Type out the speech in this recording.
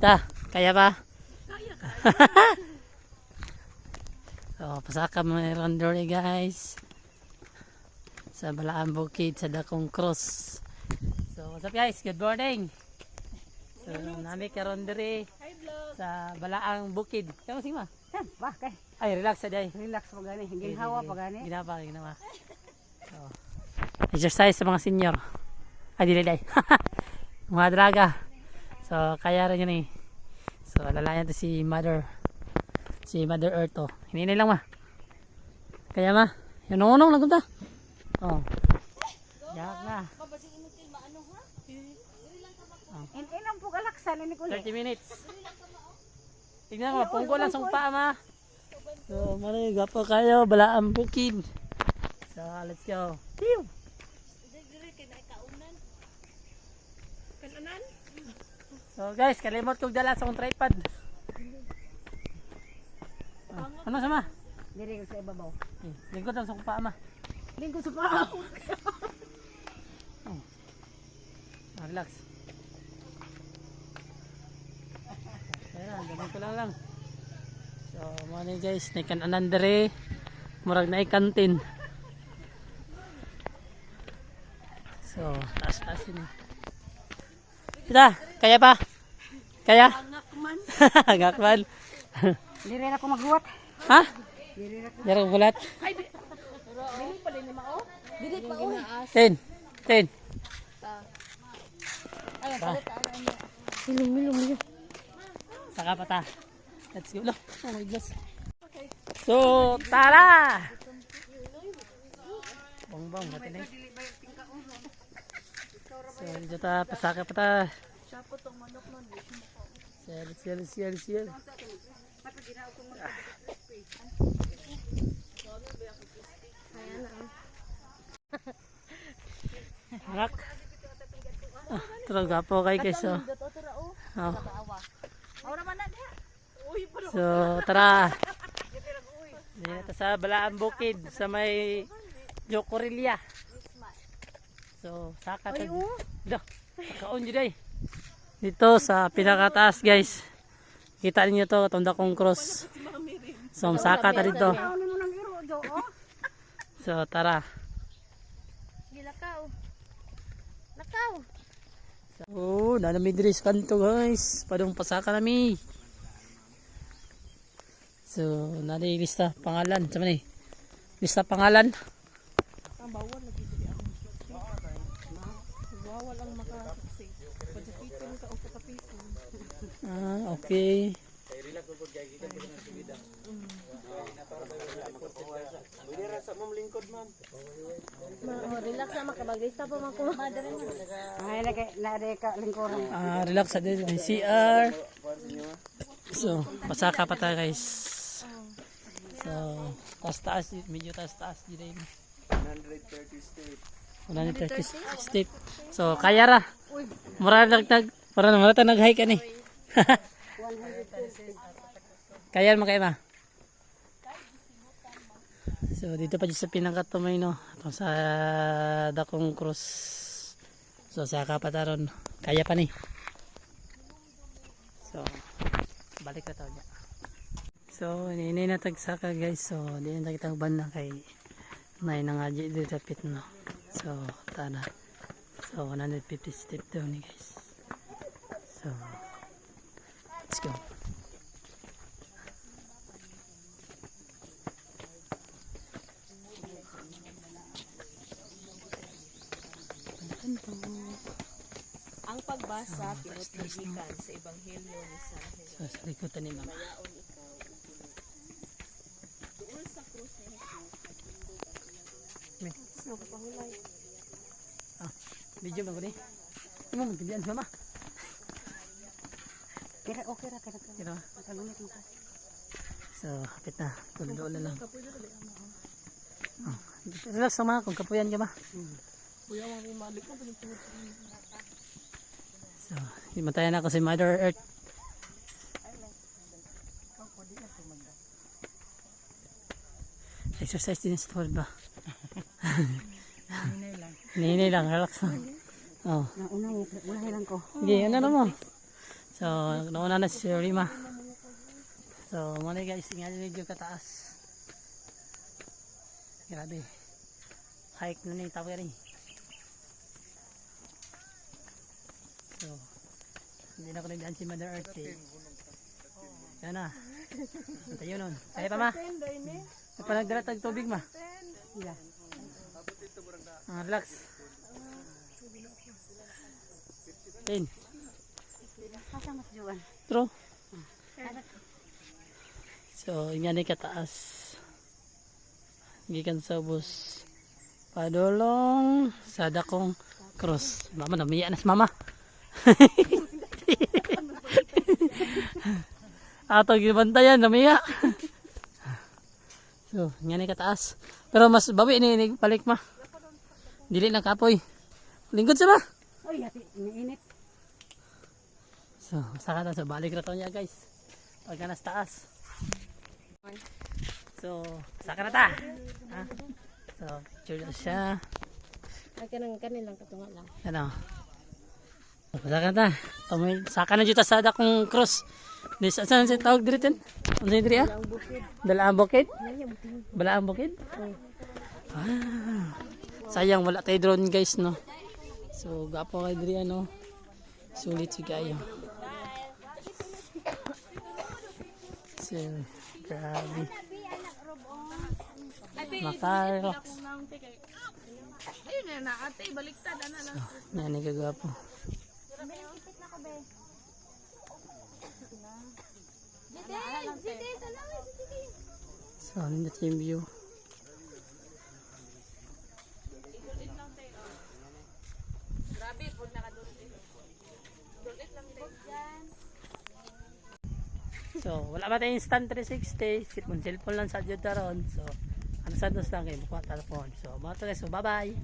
Ta, kaya ba? So, pasaka mayroon doon guys. Sa Balaan Bukid, sa Dakong Cross. So, what's up guys? Good morning. So, nami karon diri sa Balaang Bukid. Kamu sih mah? Bah, kay Ay, relax sa day. relax pa gani, ginhawa pa gani. Ginawa. So, exercise sa mga senior. Ay, dili. Mga draga. So, kaya rin yun eh. So, lalayan to si Mother. Si Mother Earth to. Hinini lang ma. Kaya ma. Yan nunong lang ta. Oh. Yak na. Inam po galaksan ini ko. 30 minutes. Tingnan mo, pungko lang sa paa ma. So, mali, gapo kayo. Balaang Bukid. So, let's go. Pew! So guys, kalimot kong dala sa akong tripod. Ano sama? Diri ko sa ibabaw. Lingkod lang sa akong paa ma. Lingkod sa paa. Relax. Ayan, ganun ko lang. So, mga ni guys, naikan anandere. Murag na ikantin. So, taas yun. Kita, kaya pa? Kaya? Ngakman. Diri na ko maghuwat. Ha? Diri na ko. Jarang bulat. Dili pa din ma oh. Dili pa oh. 10. Ay, palit Milong. Saka pa ta. Let's go. Oh my gosh. So, tara! Bong, natin eh. So, dito ta, pasaka pa ta. Siyal. Anak. Terus gapo kay guys. Oh. So, tara. Dito sa Balaan Bukid sa may Jocorilya. So, saka ta. Kaon jud dito sa pinakataas guys. Kita niyo to, itong Dakong Cross. So, saka ta dito. So, tara. Lakaw. So, nanami diri sa kanto guys. Padong pasaka nami. So, nari lista pangalan. Sama ni. Lista pangalan. Ang bawal lagi diri ako. Bawal ang makasaksi. Pagkitin ka o pagkapiso. Okay. Relax na makabaglista pa man ko. Ay lagi ka lingkuran. Relax sa din CR. So, pasaka pa ta guys. So, taas medyo taas din. 130 step. So, kaya ra. Mura ta nag-hike ani. Kaya mo kay ma. So, dito pa sa pinakatumay no. Ito sa Dakong Cross. So, saka pa ta ron. Kaya pa ni. So, balik na tayo. So, ini na tagsaka guys. So, di na kita uban na kay may nangaji dito pit no. So, tada. So, 150 step down ni guys. So, let's go. Ang pagbasa pinutilikan sa Ebanghelyo ni San Jesus. So, sa likutan ni mama. Tuol sa krus ni Jesus at tindog ang ilang Pahulay. Video ba ko ni? Imo mo gidian sa mama. Kira okay ra kada ka. Kira. Kalunit mo ka. So, hapit na. Tulo lang. Relax sama kung kapuyan ka ba? Kuya mo bumalik ko So, himatayan ako si Mother Earth. Exercise din sa ba? Ninay lang, relax lang. Oh. Unahin lang ko. Sige, ano mo? So, nauna na si Rima. So, muna guys, nga medyo kataas. Grabe. Hike na ni Taweri. So, hindi na ko nagdaan si Mother Earth eh. Yan na. Tayo nun. Kaya pa ma. May panagdala tag tubig ma. Ila. Relax. 10. Asa mas juan? True. So, yan ay kataas. Gikan sa bus. Padulong sa dakong cross. Mama, namiya na si mama. Ato gibantayan, namiya. So, yan ay kataas. Pero mas bawi ini balik ma. Dili na kapoy. Lingkod siya ba? Oy, hati, iniinit. So, saka na sa balik na to niya guys. Pagka nas taas. So, saka na ta. Ha? So, picture na siya. Ay, kanilang katunga lang. Ano? Saka na ta. Saka na dito sa dakong cross. Saan siya tawag dito? Ano siya dito? Ang bukid. Dalaang bukid? Naya, buting. Balaang bukid? Sayang wala tayo drone guys no. So gapo kay diri ano. Sulit si kayo. So grabe. Makarok. Ayun na ate, baliktad ana na. Nani kagapo. So ano na yung view. Grabe pud nakadulit. Dulit lang tayo. So wala ba tayong instant 360. Cellphone lang sa dyan taron. So ano sa dos lang kayo. Buka telepon. So mga to guys. So bye bye.